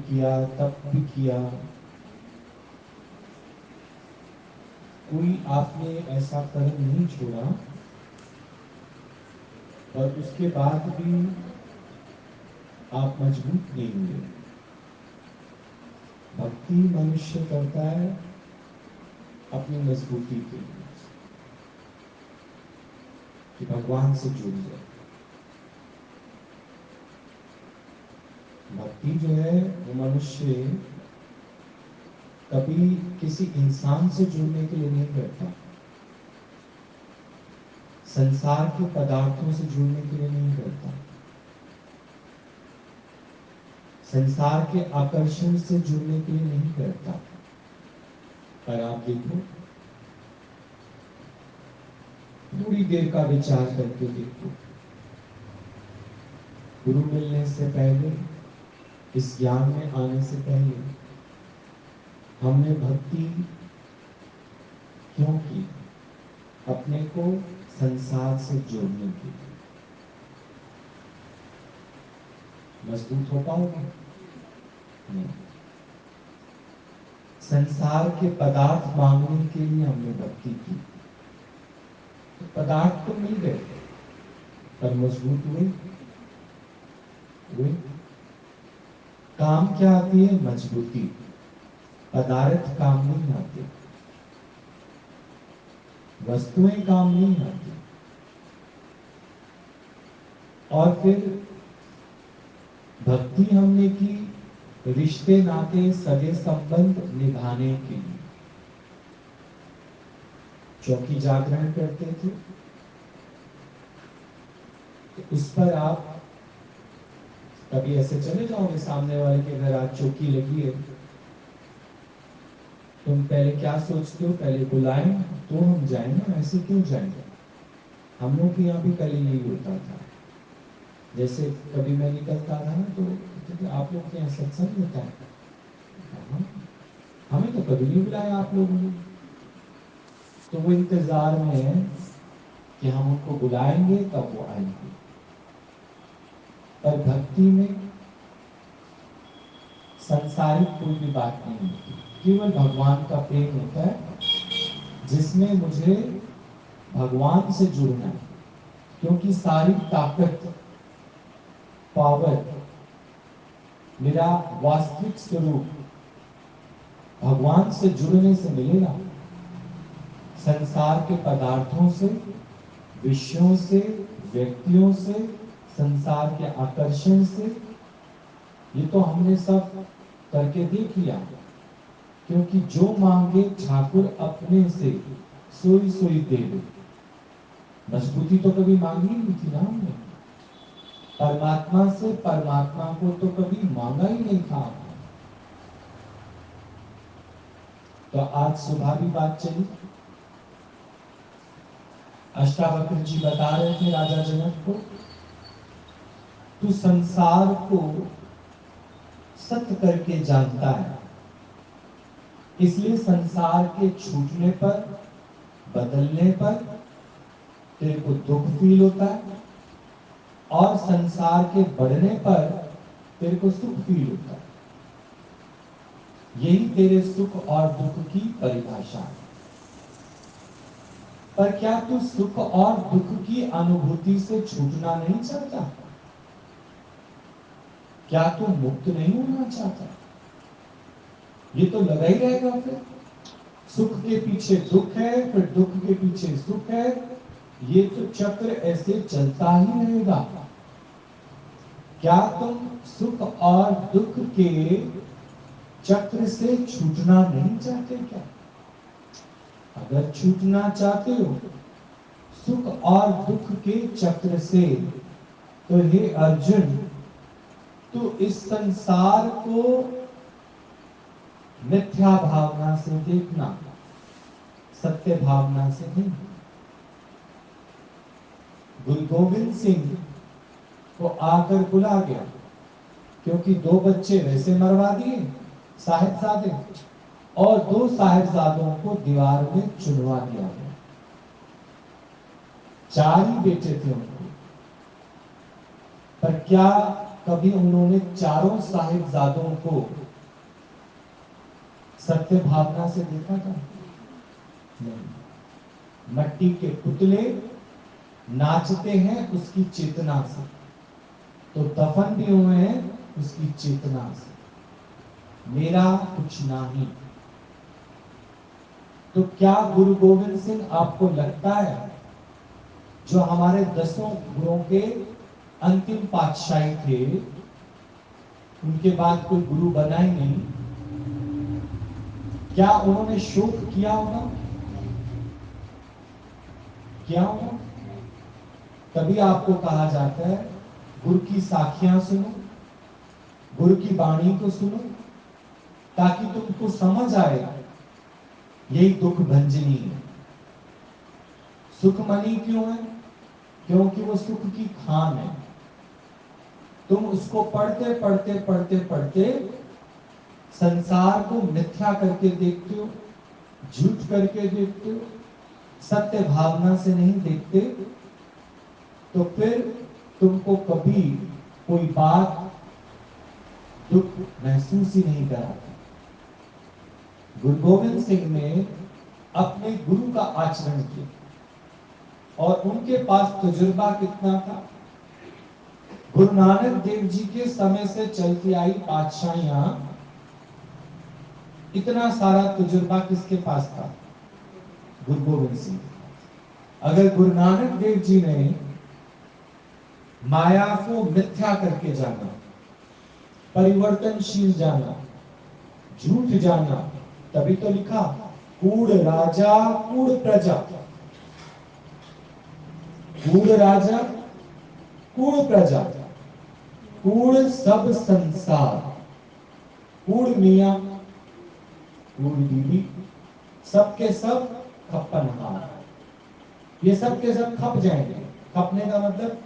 किया, तप भी किया, कोई आपने ऐसा कर्म नहीं छोड़ा और उसके बाद भी आप मजबूत नहीं हुए। भक्ति मनुष्य करता है अपनी मजबूती के लिए, कि भगवान से जुड़ जाए। भक्ति जो है वो मनुष्य कभी किसी इंसान से जुड़ने के लिए नहीं करता, संसार के पदार्थों से जुड़ने के लिए नहीं करता, संसार के आकर्षण से जुड़ने के लिए नहीं करता। पर आप देखो, थोड़ी देर का विचार करके देखो, गुरु मिलने से पहले, इस ज्ञान में आने से पहले हमने भक्ति क्यों की? अपने को संसार से जोड़ने के लिए। मजबूत हो पाओगे? नहीं। संसार के पदार्थ मांगने के लिए हमने भक्ति की, तो पदार्थ तो मिल गए, पर मजबूत हुए? काम क्या आती है? मजबूती। पदार्थ काम नहीं आते, वस्तुएं काम नहीं आती। और फिर भक्ति हमने की रिश्ते नाते सगे संबंध निभाने के लिए। चौकी जागरण करते थे, तो उस पर आप कभी ऐसे चले जाओगे सामने वाले के घर, आज चौकी लगी है, तुम पहले क्या सोचते हो? पहले बुलाएं तो हम जाएं ना, ऐसे क्यों जाएंगे? हम लोग के यहाँ भी पहले यही होता था। जैसे कभी मैं निकलता था ना, तो आप लोग के यहाँ सत्संग होता है? हमें तो कभी नहीं बुलाया आप लोगों ने। तो वो इंतजार में है कि हम उनको बुलाएंगे तब वो आएंगे। पर भक्ति में संसारिक कोई भी बात नहीं होती, केवल भगवान का प्रेम होता है, जिसमें मुझे भगवान से जुड़ना है। क्योंकि सारी ताकत, पावर, मेरा वास्तविक स्वरूप भगवान से जुड़ने से मिलेगा। संसार के पदार्थों से, विषयों से, व्यक्तियों से, संसार के आकर्षण से, ये तो हमने सब करके देख लिया। क्योंकि जो मांगे ठाकुर अपने से, सोई सोई दे दे। मजबूती तो कभी मांगी नहीं थी ना हमने। परमात्मा से परमात्मा को तो कभी मांगा ही नहीं था। तो आज सुबह भी बात चली, अष्टावक्र जी बता रहे थे राजा जनक को, तू संसार को सत्य करके जानता है, इसलिए संसार के छूटने पर, बदलने पर तेरे को दुख फील होता है, और संसार के बढ़ने पर तेरे को सुख फील होता है। यही तेरे सुख और दुख की परिभाषा है। पर क्या तू सुख और दुख की अनुभूति से छूटना नहीं चाहता? क्या तू मुक्त नहीं होना चाहता? ये तो लगा ही रहेगा। फिर सुख के पीछे दुख है, फिर दुख के पीछे सुख है, ये तो चक्र ऐसे चलता ही रहेगा। क्या तुम सुख और दुख के चक्र से छूटना नहीं चाहते क्या? अगर छूटना चाहते हो सुख और दुख के चक्र से, तो हे अर्जुन, तू इस संसार को मिथ्या भावना से देखना, सत्य भावना से नहीं। गुरु गोविंद सिंह को आकर बुला गया, क्योंकि 2 बच्चे वैसे मरवा दिए साहिबजादे, और 2 साहिबजादों को दीवार में चुनवा दिया गया। 4 ही बेटे थे उनको। पर क्या कभी उन्होंने चारों साहिबजादों को सत्य भावना से देखा था? नहीं। मट्टी के पुतले नाचते हैं उसकी चेतना से, तो दफन भी हुए हैं उसकी चेतना से। मेरा कुछ नहीं। तो क्या गुरु गोविंद सिंह आपको लगता है जो हमारे 10 गुरुओं के अंतिम पातशाही थे, उनके बाद कोई गुरु बना ही नहीं? क्या उन्होंने शोक किया होगा? क्या होगा? तभी आपको कहा जाता है गुरु की साखियां सुनो, गुरु की वाणी को सुनो, ताकि तुमको समझ आए यही दुख भंजनी है। सुखमनी क्यों है? क्योंकि वो सुख की खान है। तुम उसको पढ़ते पढ़ते पढ़ते पढ़ते संसार को मिथ्या करके देखते हो, झूठ करके देखते हो, सत्य भावना से नहीं देखते, तो फिर तुमको कभी कोई बात दुख महसूस ही नहीं कराती। गुरु गोविंद सिंह ने अपने गुरु का आचरण किया और उनके पास तजुर्बा कितना था? गुरु नानक देव जी के समय से चलती आई पातशाहियां, इतना सारा तजुर्बा किसके पास था? गुरु गोविंद सिंह। अगर गुरु नानक देव जी ने माया को मिथ्या करके जाना, परिवर्तनशील जाना, झूठ जाना, तभी तो लिखा कूड़ राजा कूड़ प्रजा। कूड़ राजा कूड़ प्रजा, कूड़ सब संसार, कूड़ मियां कूड़ बीवी, सबके सब खप्पनहार। ये सब के सब खप जाएंगे। खपने का मतलब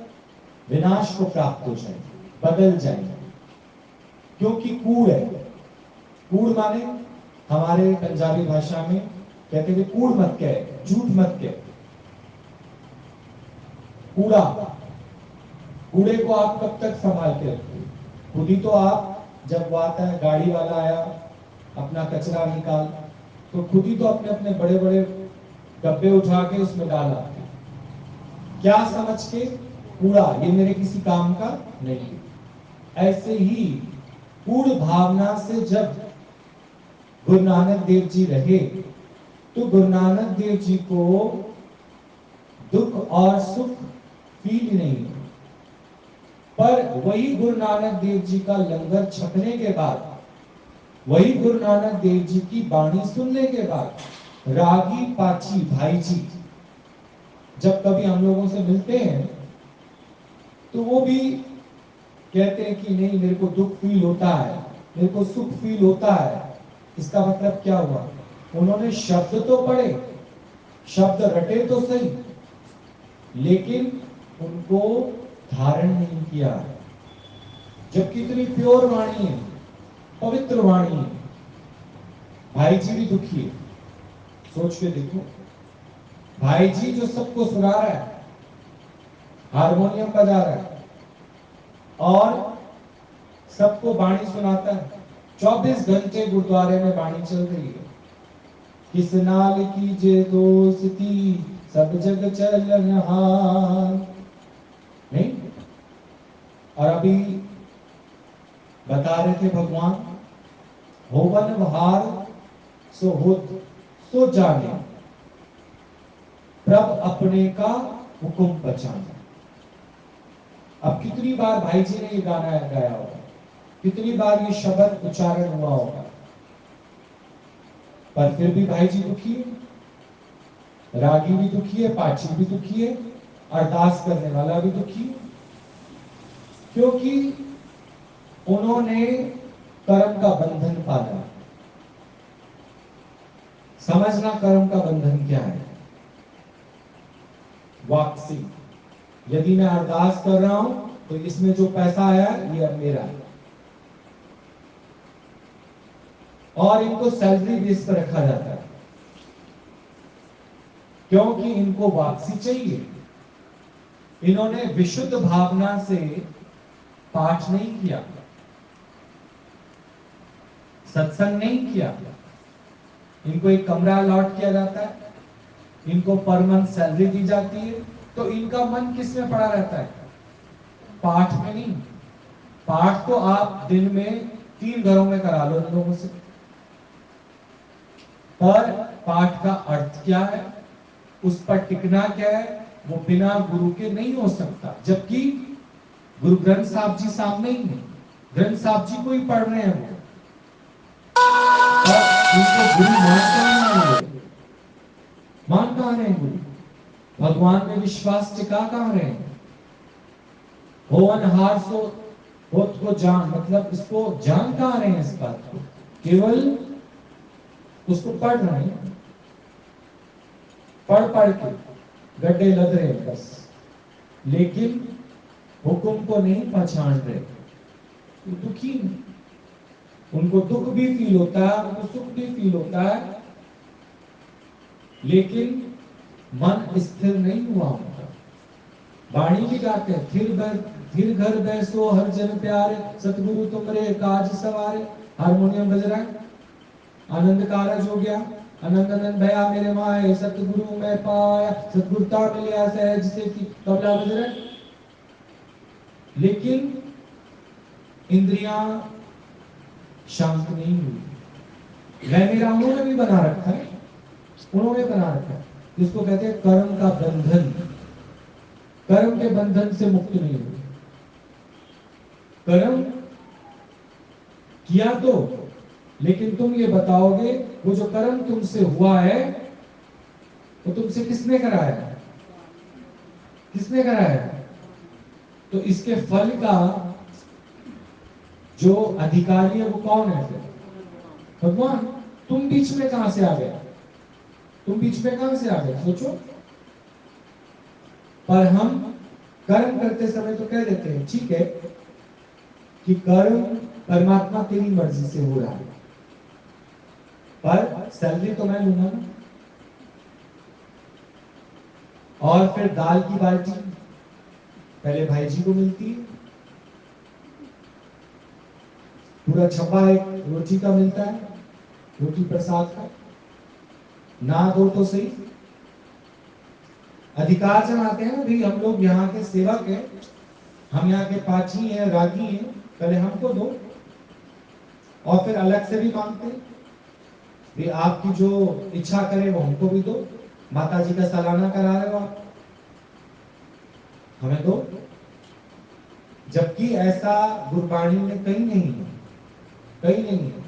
विनाश को प्राप्त हो जाएंगे, बदल जाएंगे, क्योंकि कूड़ है। कूड़ माने हमारे पंजाबी भाषा में कहते हैं कूड़ मत कह, झूठ मत कह। कूड़ा, कूड़े को आप कब तक संभाल के रखोगे? खुद ही तो आप, जब वो आता है गाड़ी वाला आया अपना कचरा निकाल, तो खुद ही तो अपने अपने बड़े बड़े डब्बे उठा के उसमें डाला, क्या समझ के? कूड़ा, ये मेरे किसी काम का नहीं। ऐसे ही कूड़ भावना से जब गुरु नानक देव जी रहे, तो गुरु नानक देव जी को दुख और सुख फील नहीं। पर वही गुरु नानक देव जी का लंगर छकने के बाद, वही गुरु नानक देव जी की वाणी सुनने के बाद रागी पाची भाई जी जब कभी हम लोगों से मिलते हैं, तो वो भी कहते हैं कि नहीं, मेरे को दुख फील होता है, मेरे को सुख फील होता है। इसका मतलब क्या हुआ? उन्होंने शब्द तो पढ़े, शब्द रटे तो सही, लेकिन उनको धारण नहीं किया। जब कितनी प्योर वाणी है, पवित्र वाणी है। भाई जी भी दुखी है, सोच के देखो। भाई जी जो सबको सुना रहा है, हारमोनियम बजा रहा है और सबको बाणी सुनाता है, 24 घंटे गुरुद्वारे में बाणी चल रही है। किस नाल की जे दोस्ती सब जग चलनहार, नहीं? और अभी बता रहे थे भगवान, होवन बहार सो होत सो जाने, प्रभ अपने का हुक्म बचाना। अब कितनी बार भाई जी ने ये गाना गाया होगा, कितनी बार ये शब्द उच्चारण हुआ होगा, पर फिर भी भाई जी दुखी है, रागी भी दुखी है, पाची भी दुखी है, अरदास करने वाला भी दुखी है, क्योंकि उन्होंने कर्म का बंधन पाला। समझना कर्म का बंधन क्या है? वापसी। यदि मैं अरदास कर रहा हूं तो इसमें जो पैसा आया ये अब मेरा है, और इनको सैलरी बेस पर रखा जाता है, क्योंकि इनको वापसी चाहिए। इन्होंने विशुद्ध भावना से पाठ नहीं किया, सत्संग नहीं किया, इनको एक कमरा अलॉट किया जाता है, इनको पर मंथ सैलरी दी जाती है, तो इनका मन किस में पड़ा रहता है? पाठ में नहीं। पाठ तो आप दिन में 3 घरों में करा लो इन लोगों से, पर पाठ का अर्थ क्या है, उस पर टिकना क्या है, वो बिना गुरु के नहीं हो सकता। जबकि गुरु ग्रंथ साहब जी सामने ही है, ग्रंथ साहब जी को ही पढ़ रहे हैं वो, और उनको गुरु मान कहां रहे हैं गुरु? भगवान में विश्वास टिका कहां रहे हैं? होनहार सो होत को जान, मतलब इसको जान कहां रहे हैं? इस बात को केवल उसको पढ़ रहे हैं, पढ़ पढ़ के गड्ढे लग रहे हैं बस, लेकिन हुक्म को नहीं पहचान रहे। तो दुखी नहीं, उनको दुख भी फील होता है, उनको सुख भी फील होता है, लेकिन मन स्थिर नहीं हुआ उनका। वाणी भी गाते हैं, फिर घर बैसो हर जन प्यारे, सतगुरु तुमरे काज सवारे। हारमोनियम बज रहा है, आनंद कारज हो गया, आनंद आनंद भया मेरे माए, सतगुरु मैं पाया, सतगुरुता मिलिया सहज से की, तबला बज रहा है। लेकिन इंद्रियां शांत नहीं हुई। वह उन्होंने भी बना रखा है, उन्होंने बना रखा है, जिसको कहते हैं कर्म का बंधन। कर्म के बंधन से मुक्त नहीं हुए। कर्म किया तो, लेकिन तुम ये बताओगे वो जो कर्म तुमसे हुआ है वो तुमसे किसने कराया? किसने कराया? तो इसके फल का जो अधिकारी है वो कौन है फिर? भगवान। तुम बीच में कहां से आ गए? तुम बीच में कहां से आ गए? सोचो। पर हम कर्म करते समय तो कह देते हैं ठीक है कि कर्म परमात्मा तेरी मर्जी से हो रहा है, पर सैलरी तो मैं लूंगा ना। और फिर दाल की बाल्टी पहले भाई जी को मिलती है, पूरा छपा एक रोटी का मिलता है, रोटी प्रसाद का, ना दो तो सही। अधिकार जमाते हैं ना भाई, हम लोग यहाँ के सेवक हैं, हम यहाँ के पाची हैं, रागी हैं, पहले हमको दो। और फिर अलग से भी मांगते हैं भाई आपकी जो इच्छा करे वो हमको भी दो, माता जी का सालाना करा रहे हो आप, हमें दो। जबकि ऐसा गुरबाणी में कहीं नहीं है, कहीं नहीं है।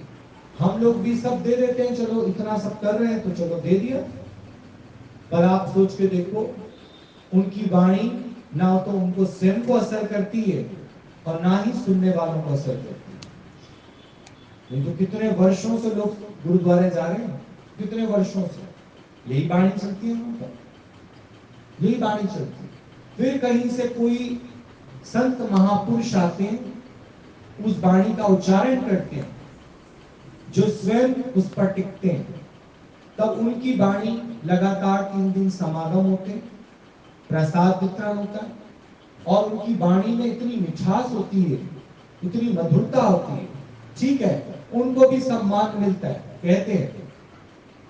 हम लोग भी सब दे देते हैं, चलो इतना सब कर रहे हैं तो चलो दे दिया। पर आप सोच के देखो, उनकी वाणी ना तो उनको स्वयं को असर करती है और ना ही सुनने वालों को असर करती है। नहीं तो कितने वर्षों से लोग गुरुद्वारे जा रहे हैं, कितने वर्षों से यही वाणी चलती है वहां पर, यही वाणी चलती है। फिर कहीं से कोई संत महापुरुष आते हैं, उस वाणी का उच्चारण करते हैं, जो स्वयं उस पर टिकते हैं, तब उनकी वाणी लगातार 3 दिन समागम होते हैं, प्रसाद वितरण होता है, और उनकी वाणी में इतनी मिठास होती है, इतनी मधुरता होती है। ठीक है, उनको भी सम्मान मिलता है। कहते हैं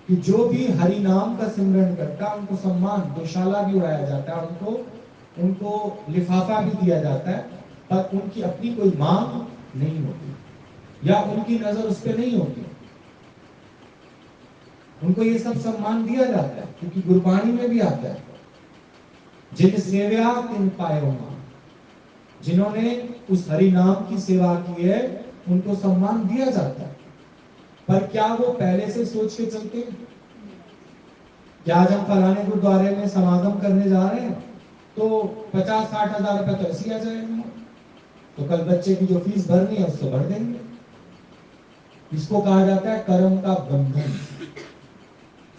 कि जो भी हरि नाम का सिमरन करता है उनको सम्मान, गौशाला भी उड़ाया जाता है, उनको लिफाफा भी दिया जाता है, पर उनकी अपनी कोई मांग नहीं होती या उनकी नजर उस पर नहीं होती। उनको ये सब सम्मान दिया जाता है, क्योंकि गुरबाणी में भी आता है, जिन सेव्या तिन पायो मां, जिन्होंने उस हरि नाम की सेवा की है उनको सम्मान दिया जाता है। पर क्या वो पहले से सोच के चलते हैं? क्या आज हम फलाने गुरुद्वारे में समागम करने जा रहे हैं तो 50-60 हजार रुपए तो ऐसे आ जाएगा, तो कल बच्चे की जो फीस भरनी है उसको भर देंगे। इसको कहा जाता है कर्म का बंधन।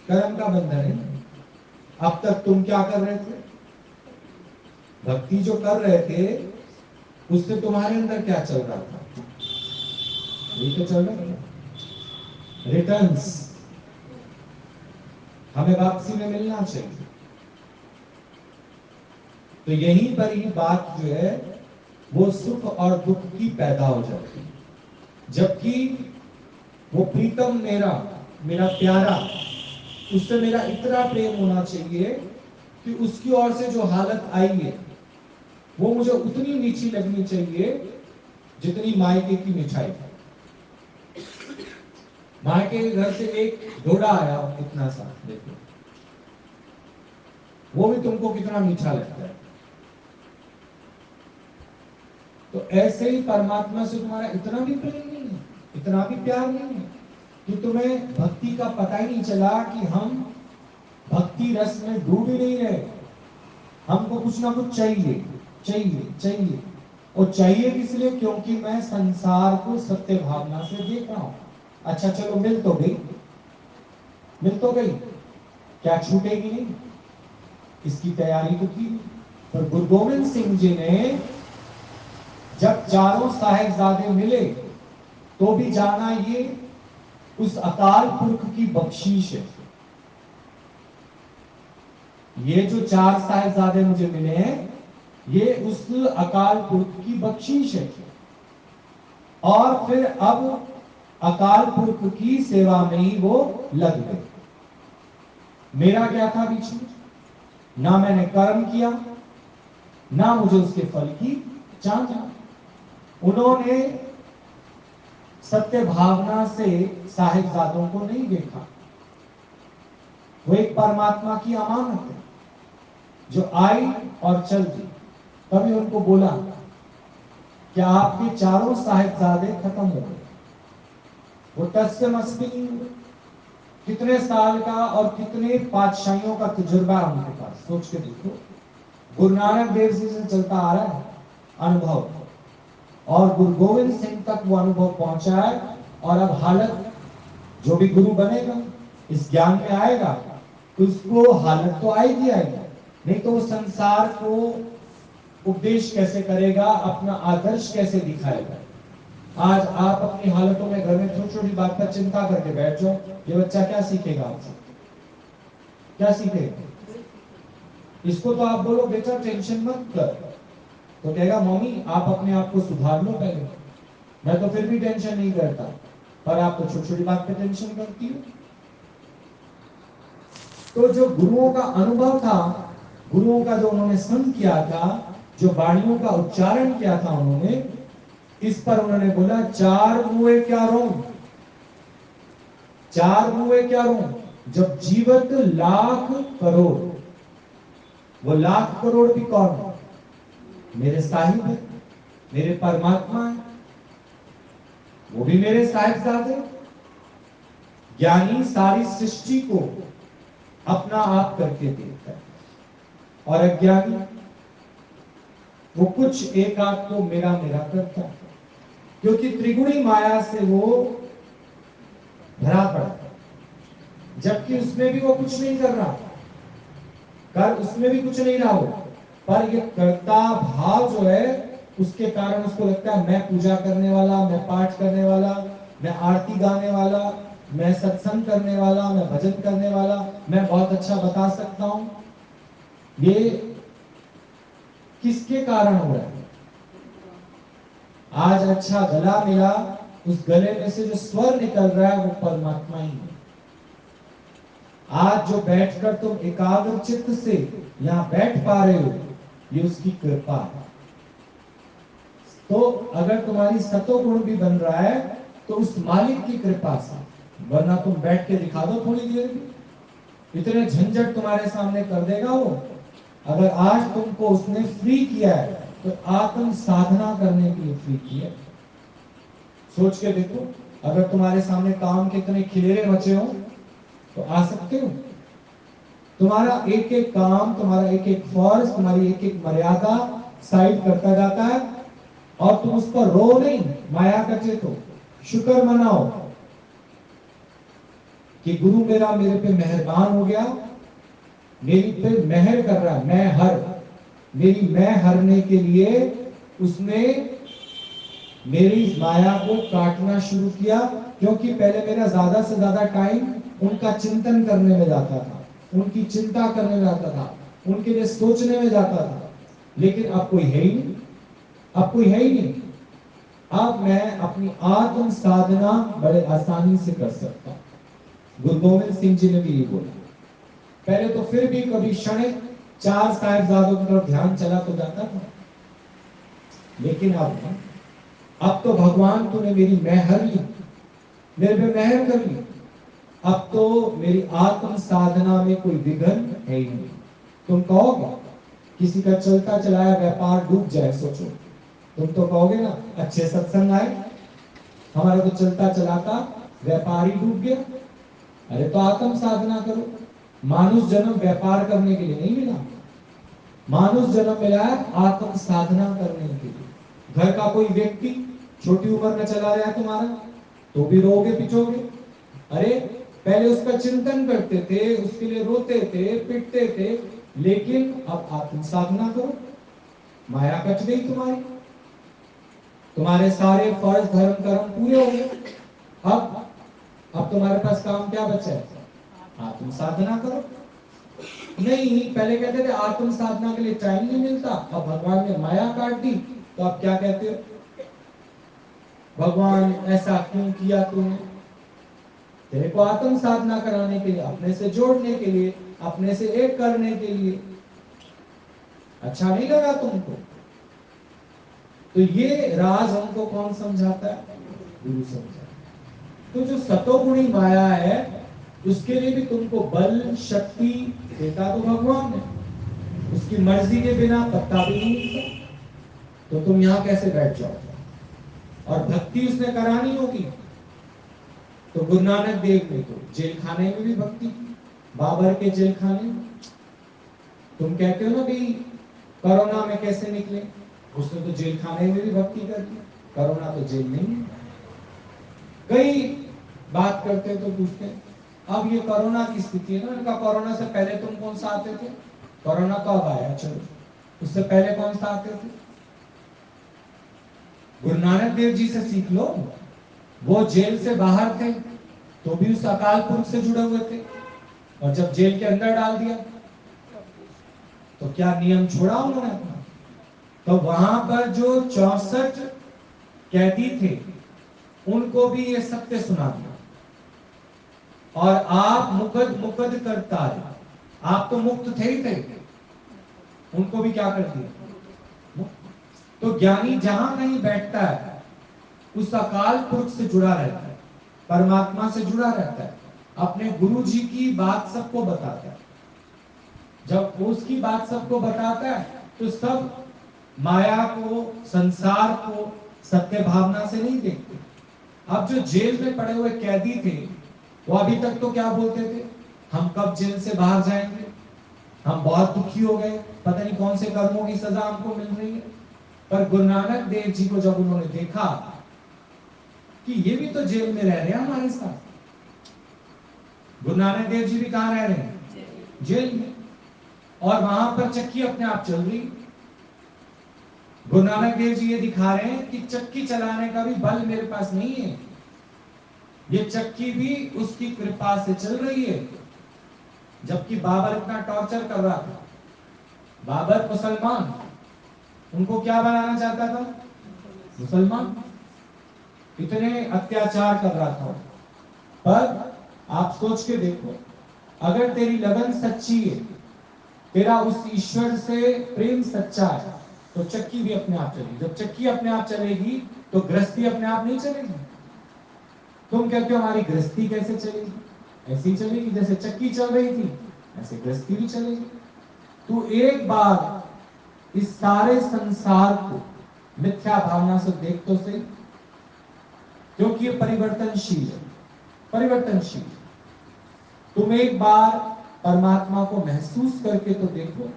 कर्म का बंधन है। अब तक तुम क्या कर रहे थे? भक्ति जो कर रहे थे उससे तुम्हारे अंदर क्या चल रहा था? यही तो चल रहा था, रिटर्न्स हमें वापसी में मिलना चाहिए। तो यहीं पर ही बात जो है वो सुख और दुख की पैदा हो जाती है। जबकि वो प्रीतम मेरा, मेरा प्यारा, उससे मेरा इतना प्रेम होना चाहिए कि उसकी ओर से जो हालत आई है वो मुझे उतनी मीठी लगनी चाहिए जितनी मायके की मिठाई। मायके के घर से एक घोड़ा आया इतना सा, देखो वो भी तुमको कितना मीठा लगता है। तो ऐसे ही परमात्मा से तुम्हारा इतना भी प्रेम नहीं है, इतना भी प्यार नहीं है कि तुम्हें भक्ति का पता ही नहीं चला कि हम भक्ति रस में डूब ही नहीं रहे। हमको कुछ ना कुछ चाहिए चाहिए चाहिए। और चाहिए किस लिए? क्योंकि मैं संसार को सत्य भावना से देख रहा हूं। अच्छा चलो मिल तो गई, मिल तो गई, क्या छूटेगी नहीं? इसकी तैयारी तो की। पर गुरु गोविंद सिंह जी ने जब चारों साहिबजादे मिले तो भी जाना ये उस अकाल पुरख की बख्शीश है। ये जो चार साहिबजादे मुझे मिले हैं ये उस अकाल पुरख की बख्शीश है। और फिर अब अकाल पुरख की सेवा में ही वो लग गए। मेरा क्या था बीच में? ना मैंने कर्म किया, ना मुझे उसके फल की चाहना। उन्होंने सत्य भावना से साहिबजादों को नहीं देखा। वो एक परमात्मा की अमानत है जो आई और चल दी। तभी उनको बोला कि आपके चारों साहिबजादे खत्म हो गए। वो टस से मस भी नहीं हुए। कितने साल का और कितने पातशाहियों का तजुर्बा है उनके पास, सोच के देखो। गुरु नानक देव जी से चलता आ रहा है अनुभव, और गुरु गोविंद सिंह तक वो अनुभव पहुंचा है। और अब हालत, जो भी गुरु बनेगा इस ज्ञान में आएगा तो उसको हालत तो आएगी आएगी, नहीं तो वो संसार को उपदेश कैसे करेगा, अपना आदर्श कैसे दिखाएगा। आज आप अपनी हालतों में घर में छोटी छोटी बात पर चिंता करके बैठ जाओ, ये बच्चा क्या सीखेगा आपसे? क्या सीखेगा? इसको तो आप बोलो बेटा टेंशन मत कर, तो कहेगा मम्मी आप अपने आप को सुधार लो पहले। मैं तो फिर भी टेंशन नहीं करता, पर आप तो छोटी छोटी बात पे टेंशन करती हो। तो जो गुरुओं का अनुभव था, गुरुओं का जो उन्होंने संग किया था, जो वाणियों का उच्चारण किया था उन्होंने, इस पर उन्होंने बोला चार मुए क्या रोम, चार मुए क्या रोम। जब जीवत लाख करोड़, वो लाख करोड़ भी कौन है? मेरे साहिब है, मेरे परमात्मा है, वो भी मेरे साहिबजादे। ज्ञानी सारी सृष्टि को अपना आप करके देखता है, और अज्ञानी वो कुछ एक आध को मेरा मेरा करता है, क्योंकि त्रिगुणी माया से वो भरा पड़ा है। जबकि उसमें भी वो कुछ नहीं कर रहा, कर उसमें भी कुछ नहीं रहा हो, पर ये कर्ता भाव जो है उसके कारण उसको लगता है मैं पूजा करने वाला, मैं पाठ करने वाला, मैं आरती गाने वाला, मैं सत्संग करने वाला, मैं भजन करने वाला, मैं बहुत अच्छा बता सकता हूं। ये किसके कारण हो रहा है? आज अच्छा गला मिला, उस गले में से जो स्वर निकल रहा है वो परमात्मा ही है। आज जो बैठकर तुम एकाग्र चित्त से यहां बैठ पा रहे हो, ये उसकी कृपा है। तो अगर तुम्हारी सतो गुण भी बन रहा है तो उस मालिक की कृपा से, वरना तुम बैठ के दिखा दो थोड़ी देर में, इतने झंझट तुम्हारे सामने कर देगा वो। अगर आज तुमको उसने फ्री किया है तो आत्म साधना करने के लिए फ्री किया। सोच के देखो, अगर तुम्हारे सामने काम के इतने खिलेरे बचे हो तो आ सकते हो। तुम्हारा एक एक काम, तुम्हारा एक एक फर्ज, तुम्हारी एक एक मर्यादा साइड करता जाता है, और तुम उस पर रो नहीं, माया का चेतो, शुक्र मनाओ कि गुरु मेरा मेरे पे मेहरबान हो गया, मेरी पे मेहर कर रहा है। मैं हर, मेरी मैं हरने के लिए उसने मेरी इस माया को काटना शुरू किया। क्योंकि पहले मेरा ज्यादा से ज्यादा टाइम उनका चिंतन करने में जाता था, उनकी चिंता करने में जाता था, उनके लिए सोचने में जाता था। लेकिन अब कोई है ही नहीं, अब कोई है ही नहीं। अब मैं अपनी आत्म साधना बड़े आसानी से कर सकता हूं। गुरु गोविंद सिंह जी ने भी ये बोला। पहले तो फिर भी कभी क्षणिक 4 साहिबजादों की तरफ ध्यान चला तो जाता था, लेकिन अब तो भगवान तूने मेरी मैं हर ली, मेरे पे मेहर कर ली। अब तो मेरी आत्म साधना में कोई विघ्न है ही नहीं। तुम कहोगे किसी का चलता चलाया व्यापार डूब जाए, सोचो, तुम तो कहोगे ना अच्छे सत्संग आए, हमारा तो चलता चलाता व्यापार ही डूब गया। अरे तो आत्म साधना करो। मानुष जन्म व्यापार करने के लिए नहीं मिला, मानुष जन्म मिला है आत्म साधना करने के लिए। घर का कोई व्यक्ति छोटी उम्र में चला गया तुम्हारा, तो भी रोगे पिटोगे। अरे पहले उसका चिंतन करते थे, उसके लिए रोते थे, पिटते थे, लेकिन अब आत्म साधना करो, माया कट गई तुम्हारी, तुम्हारे सारे फर्ज धर्म कर्म पूरे हो गए। अब तुम्हारे पास काम क्या बचा है? आत्म साधना करो। नहीं, पहले कहते थे आत्म साधना के लिए टाइम नहीं मिलता, अब भगवान ने माया काट दी, तो अब क्या कहते हो? भगवान ऐसा क्यों किया तूने? तेरे को आत्म साधना कराने के लिए, अपने से जोड़ने के लिए, अपने से एक करने के लिए। अच्छा नहीं लगा तुमको? तो ये राज हमको कौन समझाता है? गुरु समझाता। तो जो सतोगुणी माया है, उसके लिए भी तुमको बल शक्ति देता तो भगवान है, उसकी मर्जी के बिना पत्ता भी नहीं मिलता। तो तुम यहां कैसे बैठ जाओ? और भक्ति उसने करानी होगी तो गुरु नानक देव ने तो जेल खाने में भी भक्ति की, बाबर के जेल खाने में। तुम कहते हो ना भाई कोरोना में कैसे निकले, उसने तो जेल खाने में भी भक्ति कर दी, कोरोना तो जेल नहीं है। कई बात करते तो पूछते अब ये कोरोना की स्थिति है ना, इनका कोरोना से पहले तुम कौन सा आते थे? कोरोना कब आया? चलो उससे पहले कौन सा आते थे? गुरु नानक देव जी से सीख लो। वो जेल से बाहर थे तो भी उस अकाल पुरख से जुड़े हुए थे, और जब जेल के अंदर डाल दिया तो क्या नियम छोड़ा उन्होंने अपना? तो वहां पर जो 64 कैदी थे उनको भी ये सत्य सुना दिया, और आप मुकद करता है, आप तो मुक्त थे ही थे, उनको भी क्या कर दिया? तो ज्ञानी जहां कहीं बैठता है उस अकाल पुरख से जुड़ा रहता है, परमात्मा से जुड़ा रहता है, अपने गुरु जी की बात सबको बताता है। जब वो उसकी बात सबको बताता है तो सब माया को, संसार को सत्य भावना से नहीं देखते। अब जो जेल में पड़े हुए कैदी थे वो अभी तक तो क्या बोलते थे? हम कब जेल से बाहर जाएंगे, हम बहुत दुखी हो गए, पता नहीं कौन से कर्मों की सजा हमको मिल रही है। पर गुरु नानक देव जी को जब उन्होंने देखा कि ये भी तो जेल में रह रहे हैं हमारे साथ, गुरु नानक देव जी भी कहां रह रहे हैं? जेल में, और वहां पर चक्की अपने आप चल रही। गुरु नानक देव जी ये दिखा रहे हैं कि चक्की चलाने का भी बल मेरे पास नहीं है, ये चक्की भी उसकी कृपा से चल रही है। जबकि बाबर इतना टॉर्चर कर रहा था, बाबर मुसलमान, उनको क्या बनाना चाहता था? मुसलमान, इतने अत्याचार कर रहा था। पर आप सोच के देखो, अगर तेरी लगन सच्ची है, तेरा उस ईश्वर से प्रेम सच्चा है, तो चक्की भी अपने आप चलेगी। जब चक्की अपने आप चलेगी तो गृहस्थी अपने आप नहीं चलेगी। तुम कहते हो हमारी गृहस्थी कैसे चलेगी? ऐसी चलेगी जैसे चक्की चल रही थी, ऐसे गृहस्थी भी चलेगी। तू एक बार इस सारे संसार को मिथ्या भावना से देख तो सही, क्योंकि ये परिवर्तनशील है, परिवर्तनशील। तुम एक बार परमात्मा को महसूस करके तो देखो।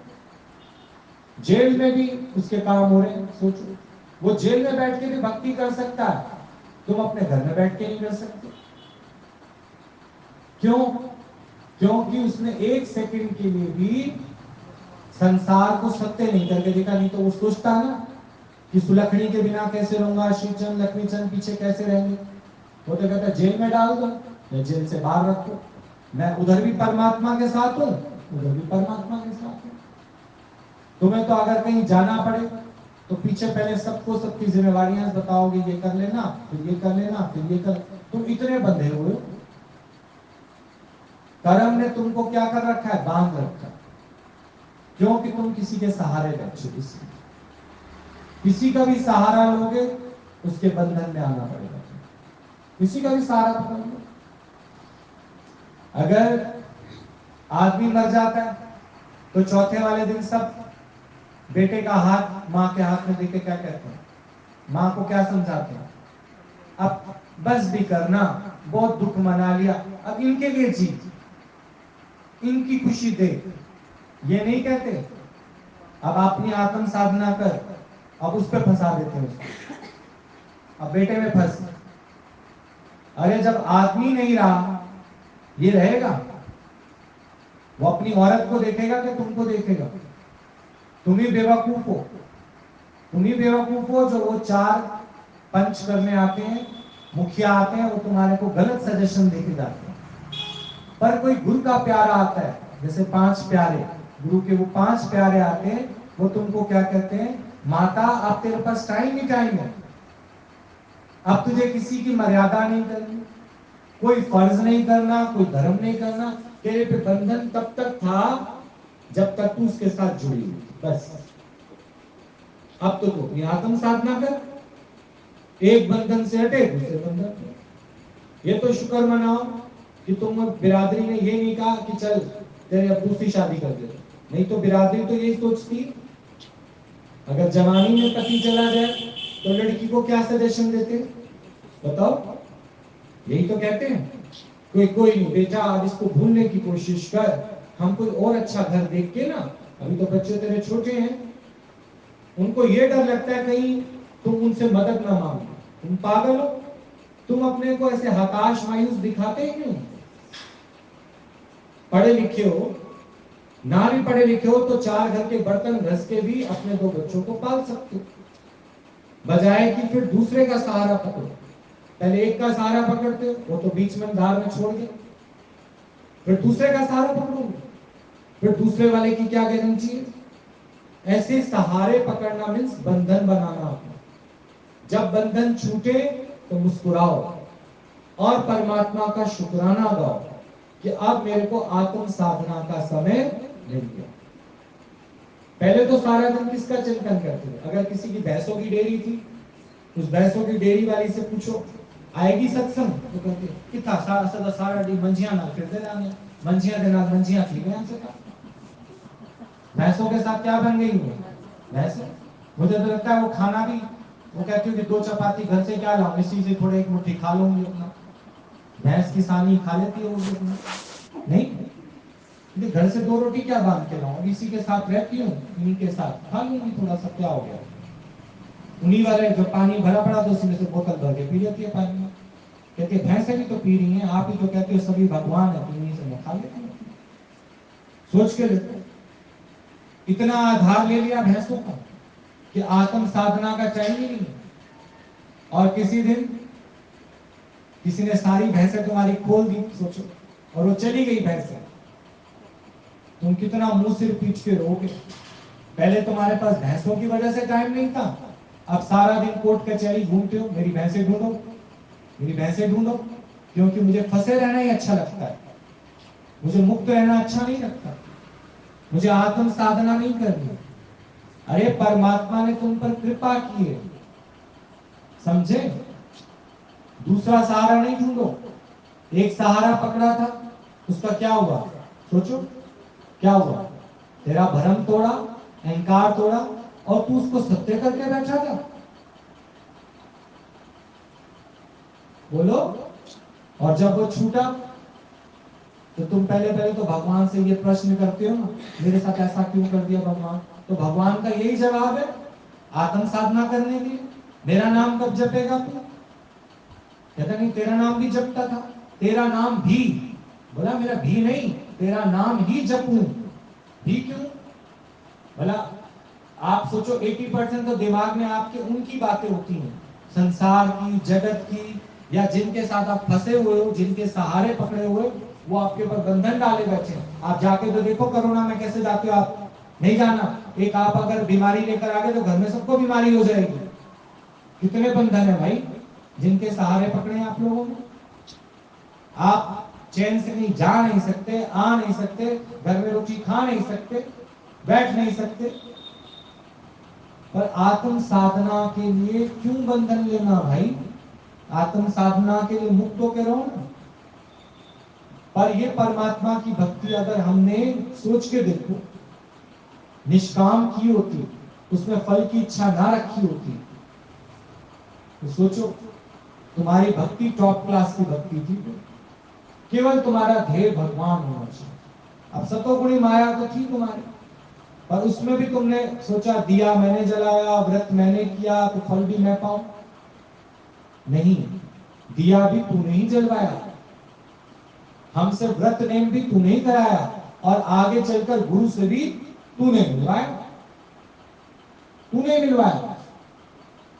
जेल में भी उसके काम हो रहे हैं, सोचो, वो जेल में बैठ के भी भक्ति कर सकता है, तुम अपने घर में बैठ के नहीं कर सकते। क्यों? क्योंकि उसने एक सेकंड के लिए भी संसार को सत्य नहीं करके देखा। नहीं तो वो सोचता ना कि सुलखनी के बिना कैसे रहूंगा, शिवचंद लक्ष्मीचंद पीछे कैसे रहेंगे। वो तो कहता जेल में डाल दो या जेल से बाहर रखो, मैं उधर भी परमात्मा के साथ हूं, उधर भी परमात्मा के साथ हूं। तुम्हें तो अगर कहीं जाना पड़े तो पीछे पहले सबको सबकी जिम्मेवारियां बताओगे, ये कर लेना, फिर ये कर लेना, फिर ये कर, तुम इतने बंधे हुए हो। कर्म ने तुमको क्या कर रखा है? बांध रखा है। क्योंकि तुम किसी के सहारे बैठे हो। किसी का भी सहारा लोगे, उसके बंधन में आना पड़ेगा। किसी का भी सहारा पकड़ लो। अगर आदमी मर जाता है तो चौथे वाले दिन सब बेटे का हाथ मां के हाथ में देके क्या कहते हैं? मां को क्या समझाते हैं? अब बस भी करना, बहुत दुख मना लिया, अब इनके लिए जी, इनकी खुशी दे। ये नहीं कहते। अब अपनी आत्म साधना कर, अब उस पर फंसा देते हैं उसको। अब बेटे में फंस। अरे जब आदमी नहीं रहा, ये रहेगा? वो अपनी औरत को देखेगा कि तुमको देखेगा? तुम ही बेवकूफ हो। तुम ही बेवकूफ हो जो वो 4 पंच करने आते हैं, मुखिया आते हैं, वो तुम्हारे को गलत सजेशन देके जाते हैं। पर कोई गुरु का प्यारा आता है, जैसे 5 प्यारे गुरु के, वो 5 प्यारे आते हैं, वो तुमको क्या कहते हैं? माता, अब तेरे पास टाइम ही टाइम है। अब तुझे किसी की मर्यादा नहीं करनी, कोई फर्ज नहीं करना, कोई धर्म नहीं करना। तेरे पे बंधन तब तक था जब तक तू उसके साथ जुड़ी हुई, बस। अब तो तू अपनी आत्म साधना कर, एक बंधन से हटे दूसरे बंधन में। ये तो शुक्र मनाओ कि तुम बिरादरी ने ये नहीं कहा कि चल तेरे अब दूसरी शादी कर दे। नहीं तो बिरादरी तो यही सोचती, अगर जवानी में पति चला जाए तो लड़की को क्या सजेशन देते? बताओ। यही तो कहते हैं, कोई कोई नहीं बेटा, अब इसको भूलने की कोशिश कर, हम कोई और अच्छा घर देख के ना, अभी तो बच्चे तेरे छोटे हैं, उनको ये डर लगता है कहीं तुम उनसे मदद ना मांगो। तुम पागल हो? तुम अपने को ऐसे हताश मायूस दिखाते ही क्यों? पढ़े लिखे हो, ना भी पढ़े लिखे हो तो 4 घर के बर्तन घस के भी अपने 2 बच्चों को पाल सकते हो, बजाय कि फिर दूसरे का सहारा पकड़ो। पहले एक का सहारा पकड़ते हो, वो तो बीच में धार में छोड़ दे, फिर दूसरे का सहारा पकड़ोगे, फिर दूसरे वाले की क्या गारंटी है? ऐसे सहारे पकड़ना मीन्स बंधन बनाना अपना। जब बंधन छूटे तो मुस्कुराओ और परमात्मा का शुक्राना गाओ कि अब मेरे को आत्म साधना का समय मिल गया। पहले तो सारा दिन किसका चिंतन करते थे? अगर किसी की भैंसों की डेयरी थी, उस भैंसों की डेयरी वाली से पूछो आएगी सत्संग, तो कहते कितना सारा डी मंजिया ना फिर दे लाने, मंजिया देना, मंजिया थी गया से का। भैंसों के साथ क्या बन गई वो भैंस? मुझे तो लगता है वो खाना भी, वो कहती है कि 2 चपाती घर से क्या लाऊं, इसी से थोड़े 1 मुट्ठी खा लूंगी अपना। भैंस की सानी खा लेती है वो नहीं, घर से 2 रोटी क्या बांध के लाऊं, इसी के साथ रहती हूँ, इन्हीं के साथ खा लूंगी थोड़ा सा, क्या हो गया। उन्हीं वाले जो पानी भरा पड़ा तो उसमें से बोतल भर के पी लेती है पानी। कहती है भैंसें भी तो पी रही हैं, आप ही तो कहते हो सभी भगवान है, तो इन्हीं से मैं खा लेती हूँ। सोच के लेते, इतना आधार ले लिया भैंसों का कि आत्म साधना का टाइम ही नहीं। और किसी दिन किसी ने सारी भैंसें तुम्हारी खोल दी, सोचो, और वो चली गई भैंसें, तुम कितना मुंह सिर पीट के रोगे। पहले तुम्हारे पास भैंसों की वजह से टाइम नहीं था, अब सारा दिन कोर्ट कचहरी घूमते हो, मेरी भैंसें ढूंढो, मेरी भैंसें ढूंढो, क्योंकि मुझे फंसे रहना ही अच्छा लगता है, मुझे मुक्त रहना अच्छा नहीं लगता, मुझे आत्म साधना नहीं करनी। अरे परमात्मा ने तुम पर कृपा की है, समझे? दूसरा सहारा नहीं ढूंढो। एक सहारा पकड़ा था, उसका क्या हुआ? सोचो क्या हुआ? तेरा भरम तोड़ा, अहंकार तोड़ा, और तू उसको सत्य करके बैठा था। बोलो। और जब वो छूटा तो तुम पहले तो भगवान से ये प्रश्न करते हो ना, मेरे साथ ऐसा क्यों कर दिया भगवान? तो भगवान का यही जवाब है, आत्म साधना करने के लिए। मेरा नाम कब जपेगा तू? कहता नहीं तेरा नाम भी जपता था, तेरा नाम भी, बोला मेरा भी नहीं, तेरा नाम ही जपूं। भी क्यों? बोला आप सोचो 80% तो दिमाग में आपके उनकी बातें होती हैं, संसार की, जगत की, या जिनके साथ आप फंसे हुए हो, जिनके सहारे पकड़े हुए, वो आपके ऊपर बंधन डाले बैठे। आप जाके तो देखो कोरोना में कैसे जाते हो आप, नहीं जाना, एक आप अगर बीमारी लेकर आ गए तो घर में सबको बीमारी हो जाएगी। कितने बंधन है भाई जिनके सहारे पकड़े आप लोगों ने। आप चैन से कहीं जा नहीं सकते, आ नहीं सकते, घर में रोटी खा नहीं सकते, बैठ नहीं सकते। पर आत्म साधना के लिए क्यों बंधन लेना भाई? आत्म साधना के लिए मुक्त होकर रहो ना। पर ये परमात्मा की भक्ति अगर हमने सोच के देखो निष्काम की होती, उसमें फल की इच्छा ना रखी होती, तो सोचो तुम्हारी भक्ति टॉप क्लास की भक्ति थी, केवल तुम्हारा ध्येय भगवान होना चाहिए। अब सतोगुणी माया तो थी तुम्हारी, पर उसमें भी तुमने सोचा दिया मैंने जलाया, व्रत मैंने किया तो फल भी मैं पाऊं। नहीं, दिया भी तूने ही जलवाया, हमसे व्रत नेम भी तूने ही कराया, और आगे चलकर गुरु से भी तूने मिलवाया। तूने मिलवाया,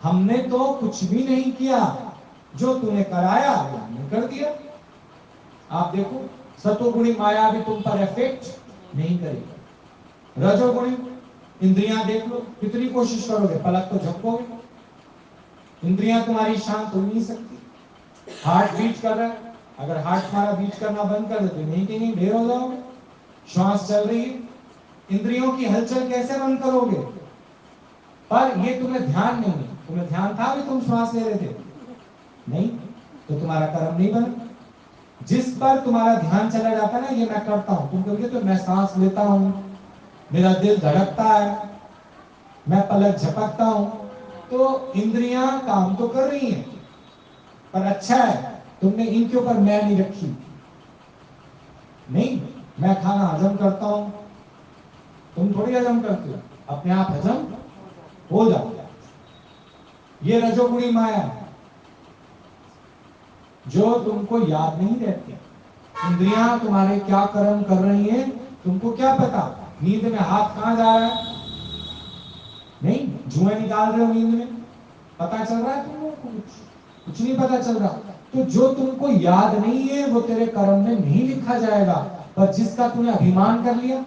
हमने तो कुछ भी नहीं किया, जो तूने कराया वो हमने कर दिया। आप देखो सतोगुणी माया भी तुम पर इफेक्ट नहीं करेगी। रजोगुणी इंद्रियां देख लो, कितनी कोशिश करोगे पलक तो झपकोगे, इंद्रियां तुम्हारी शांत हो नहीं सकती। हार्ट बीट कर रहा है, अगर हार्ट तुम्हारा बीट करना बंद कर देते नहीं कहीं ढेर हो जाओगे। श्वास चल रही है, इंद्रियों की हलचल कैसे बंद करोगे? पर ये तुम्हें ध्यान नहीं है। तुम्हें ध्यान था भी तुम श्वास ले रहे थे नहीं, तो तुम्हारा कर्म नहीं बना। जिस पर तुम्हारा ध्यान चला जाता है ना, ये मैं करता हूं, तुम कहोगे तो मैं सांस लेता हूं, मेरा दिल धड़कता है, मैं पलक झपकता हूं, तो इंद्रियां काम तो कर रही हैं, पर अच्छा है तुमने इनके ऊपर मैं नहीं रखी। नहीं, मैं खाना हजम करता हूं, तुम थोड़ी हजम करते हो, अपने आप हजम हो जाता है। ये रजोगुणी माया जो तुमको याद नहीं रहती। इंद्रियां तुम्हारे क्या कर्म कर रही हैं तुमको क्या पता? नींद में हाथ कहां जा रहा है? नहीं, जुए निकाल रहे हो नींद में, पता चल रहा है तुमको? कुछ नहीं पता चल रहा। तो जो तुमको याद नहीं है वो तेरे कर्म में नहीं लिखा जाएगा, पर जिसका तूने अभिमान कर लिया,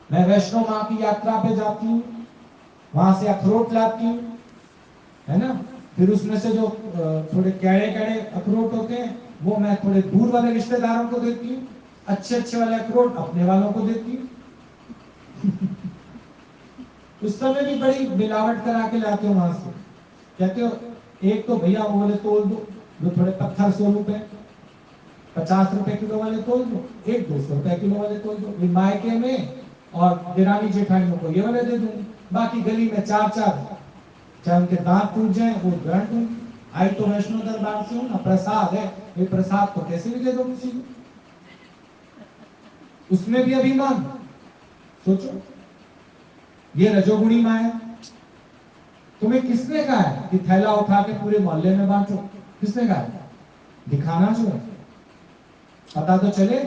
मैं वैष्णो मां की यात्रा पे जाती हूँ, वहां से अखरोट लाती हूँ, है ना, फिर उसमें से जो थोड़े कैड़े कैड़े अखरोट होते हैं वो मैं थोड़े दूर वाले रिश्तेदारों को देती हूँ, अच्छे अच्छे वाले अखरोट अपने वालों को देती हूँ। उस समय भी बड़ी मिलावट करा के लाते हो वहां से, कहते हो एक तो भैया वो वाले तोल दो जो थोड़े पत्थर 100 रुपए, 50 रुपए किलो वाले तोल दो, एक 200 रुपए किलो वाले तोल दो। मायके में और दिरानी जेठानियों को ये वाले दे दूंगी, बाकी गली में चार चार, चाहे उनके दांत टूट जाए वो ग्रहण दूंगी। आई तो वैष्णो दरबार से हूं ना, प्रसाद है, ये प्रसाद तो कैसे भी दे दो किसी को, उसमें भी अभिमान। सोचो, ये रजोगुणी माया। तुम्हें किसने कहा है कि थैला उठा के पूरे मोहल्ले में बांटो? किसने कहा है? दिखाना जो है, पता तो चले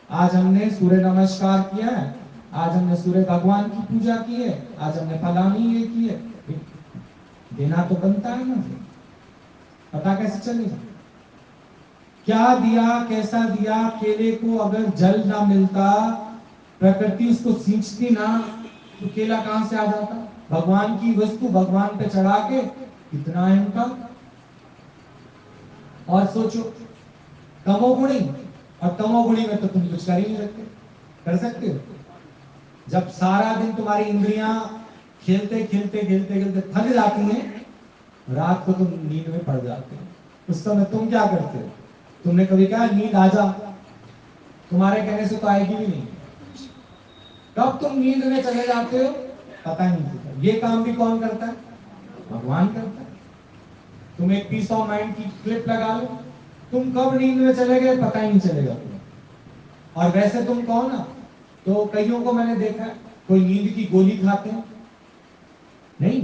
आज हमने सूर्य नमस्कार किया है, आज हमने सूर्य भगवान की पूजा की है, आज हमने फलानी ये की है, देना तो बनता है ना। पता कैसे चलेगा? क्या दिया, कैसा दिया? केले को अगर जल ना मिलता, प्रकृति उसको सींचती ना, तो केला कहां से आ जाता? भगवान की वस्तु भगवान पे चढ़ा के कितना है उनका। और सोचो तमोगुणी, और तमोगुणी में तो तुम कुछ कर ही नहीं सकते। कर सकते हो? जब सारा दिन तुम्हारी इंद्रियां खेलते खेलते खेलते खेलते थक जाती हैं, रात को तुम नींद में पड़ जाते हो, उस समय तुम क्या करते हो? तुमने कभी कहा नींद आ जा? तुम्हारे कहने से तो आएगी भी नहीं। कब तुम नींद में चले जाते हो पता ही नहीं चलता। ये काम भी कौन करता है? भगवान करता है। तुम एक पीस ऑफ माइंड की क्लिप लगा लो, तुम कब नींद में चले गए पता ही नहीं चलेगा तुम्हें। और वैसे तुम कहो ना, तो कईयों को मैंने देखा है, कोई नींद की गोली खाते हैं, नहीं,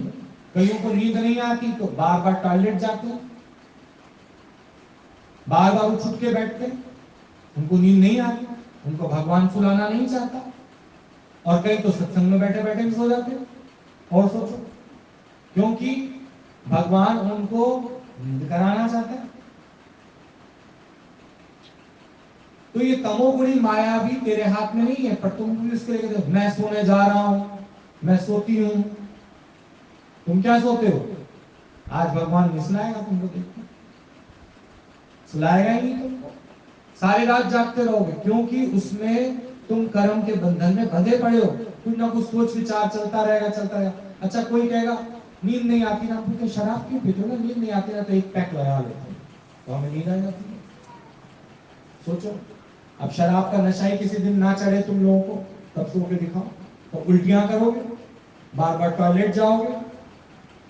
कईयों को नींद नहीं आती तो बार बार टॉयलेट जाते हैं, बार बार उठ के बैठते हैं, उनको नींद नहीं आती, उनको भगवान सुलाना नहीं चाहता। और कई तो सत्संग में बैठे बैठे भी सो जाते हैं। और सोचो, क्योंकि भगवान उनको नींद कराना चाहता है। तो ये तमोगुणी माया भी तेरे हाथ में नहीं है, पर तुम भी इसके लिए मैं सोने जा रहा हूं, मैं सोती हूं, तुम क्या सोते हो? आज भगवान नहीं सुनाएगा तुमको, देखो सुलाएगा ही नहीं तुमको, सारी रात जागते रहोगे, क्योंकि उसमें तुम कर्म के बंधन में बंधे पड़े हो। कुछ ना कुछ सोच विचार चलता रहेगा। अच्छा कोई कहेगा नींद नहीं आती ना, तो शराब क्यों पीते हो ना, नींद नहीं आती ना तो एक पैक लगा लेते हैं तो हमें नींद आ जाती है। सोचो, अब शराब का नशा ही किसी दिन ना चढ़े तुम लोगों को, तब सो के दिखाओ, तो उल्टियां करोगे, बार बार टॉयलेट जाओगे,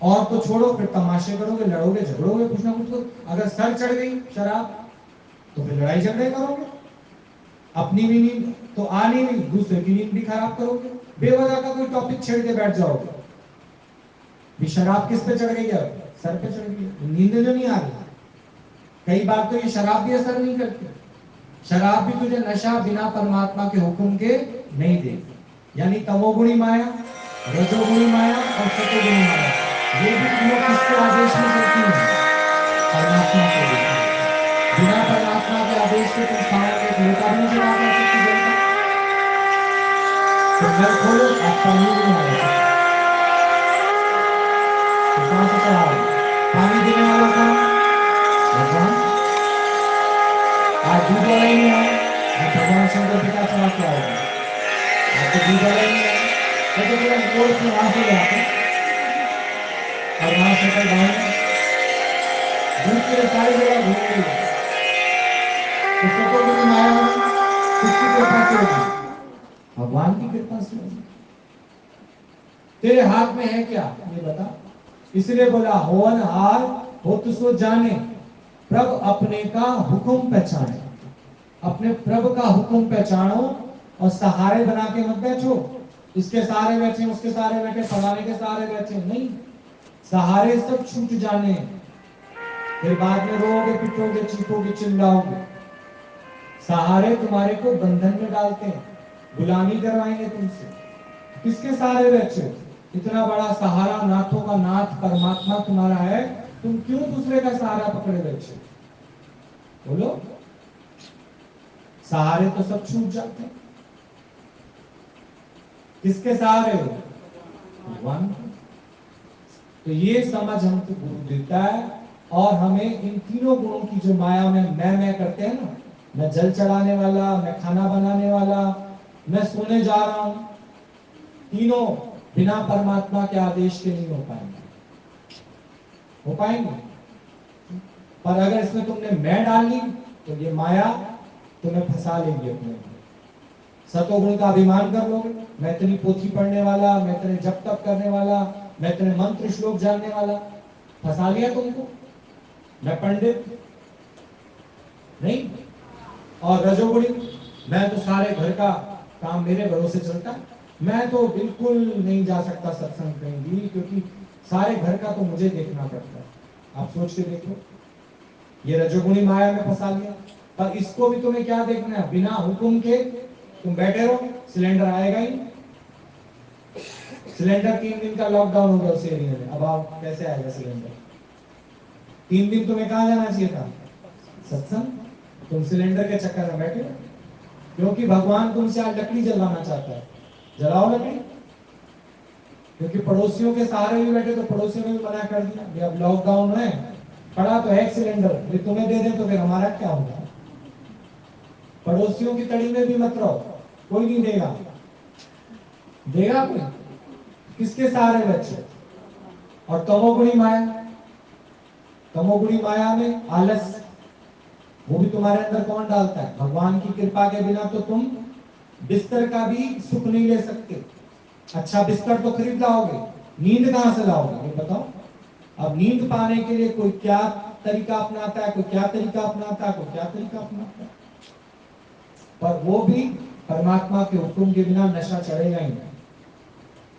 और तो छोड़ो फिर तमाशे करोगे, लड़ोगे झगड़ोगे कुछ ना कुछ तो। अगर सर चढ़ गई शराब तो फिर लड़ाई झगड़े करोगे, अपनी भी नींद तो आ नहीं रही, दूसरे की नींद भी खराब करोगे, बेवजह का कोई टॉपिक छेड़ के बैठ जाओगे। भी शराब किस पे चढ़ गई है? सर पे चढ़ गई, नींद जो नहीं आ रही। कई बार तो ये शराब भी असर नहीं करती, शराब भी तुझे नशा बिना परमात्मा के हुक्म के नहीं देगी। यानी तमोगुणी माया, रजोगुणी माया और सतोगुणी माया, ये भी तीनों किसके आदेश में चलती हैं? परमात्मा के आदेश में। बिना परमात्मा के आदेश के तुम सावन में एक लोटा भी नहीं चढ़ा कर सकती जनता। तो नल खोलो, आप पानी भी नहीं आ सकते, तो कहां से चढ़ाओगे? पानी देने वाला कौन? भगवान। आज दूध वाला ही नहीं आया, आप भगवान शंकर जी का चढ़ा के आओगे? आपको दूध वाला ही नहीं आया, तो पूरा मोड़ के वहां से ले आते और वहां से कल गाँव दूध के लिए सारी जगह घूम गई। तो सतोगुणी माया किसकी कृपा से होगी? भगवान की कृपा से होगी। तेरे हाथ में है क्या ये बता। इसलिए बोला होवन हार हो तो सो जाने, प्रभु अपने का हुक्म पहचाने। अपने प्रभु का हुक्म पहचानो और सहारे बना के मत बैठो, इसके सहारे बैठे, उसके सहारे बैठे, फलाने के सहारे बैठे, नहीं। सहारे सब छूट जाने, फिर बाद में रोओगे, पिटोगे, चीखोगे, चिल्लाओगे। सहारे तुम्हारे को बंधन में डालते हैं, गुलामी करवाएंगे तुमसे। किसके सहारे बैठे हो? इतना बड़ा सहारा नाथों का नाथ परमात्मा तुम्हारा है, तुम क्यों दूसरे का सहारा पकड़े बैठे? बोलो, सहारे तो सब छूट जाते हैं। किसके सहारे हो? भगवान। तो ये समझ हमको गुरु देता है, और हमें इन तीनों गुणों की जो माया में मैं करते हैं ना, मैं जल चढ़ाने वाला, मैं खाना बनाने वाला, मैं सोने जा रहा हूं, तीनों बिना परमात्मा के आदेश के नहीं हो पाएंगे। पर अगर इसमें तुमने मैं डाल ली तो ये माया तुम्हें फंसा लेगी अपने। सतोगुण का अभिमान कर लोगे, मैं इतनी पोथी पढ़ने वाला, मैं इतने जप तप करने वाला, मैं इतने मंत्र श्लोक जानने वाला, फंसा लिया तुमको। मैं पंडित नहीं, और रजोगुणी, मैं तो सारे घर का काम मेरे भरोसे चलता, मैं तो बिल्कुल नहीं जा सकता सत्संग कहीं भी, क्योंकि सारे घर का तो मुझे देखना पड़ता है। आप सोच के देखो, ये रजोगुणी माया में फंसा लिया। पर इसको भी तुम्हें क्या देखना है? बिना हुक्म के तुम बैठे रहो, सिलेंडर आएगा ही। सिलेंडर 3 दिन का लॉकडाउन हो गया उस एरिया में, अब आप कैसे आएगा सिलेंडर? 3 दिन तुम्हें कहां जाना चाहिए था? सत्संग। तुम सिलेंडर के चक्कर में बैठे हो, क्योंकि भगवान तुमसे आज लकड़ी जलाना चाहता है। जलाओ लकड़ी, क्योंकि पड़ोसियों के सहारे भी बैठे तो पड़ोसियों ने भी मना कर दिया, अब लॉकडाउन है, पड़ा तो है सिलेंडर, फिर तुम्हें दे दें तो फिर हमारा क्या होगा? पड़ोसियों की तड़ी में भी मत रहो, कोई नहीं देगा। देगा कोई? किसके सहारे बच्चे? और तमोगुणी माया, तमोगुणी माया में आलस, वो भी तुम्हारे अंदर कौन डालता है? भगवान की कृपा के बिना तो तुम बिस्तर का भी सुख नहीं ले सकते। अच्छा बिस्तर तो खरीद लाओगे, नींद कहां से लाओगे ये बताओ? अब नींद पाने के लिए कोई क्या तरीका अपनाता है, कोई क्या तरीका अपनाता है, कोई क्या तरीका अपनाता है, पर वो भी परमात्मा के हुक्म के बिना नशा चढ़ेगा ही नहीं।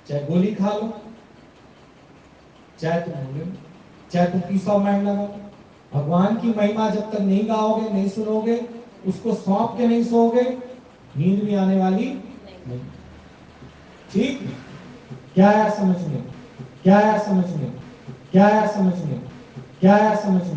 चाहे गोली खा लो, चाहे तुम पीस ऑफ माइंड लगा लो, भगवान की महिमा जब तक नहीं गाओगे, नहीं सुनोगे, उसको सौंप के नहीं सोओगे, नींद भी आने वाली नहीं। ठीक? क्या है समझ में? क्या है समझ में? क्या है समझ में? क्या है समझ में?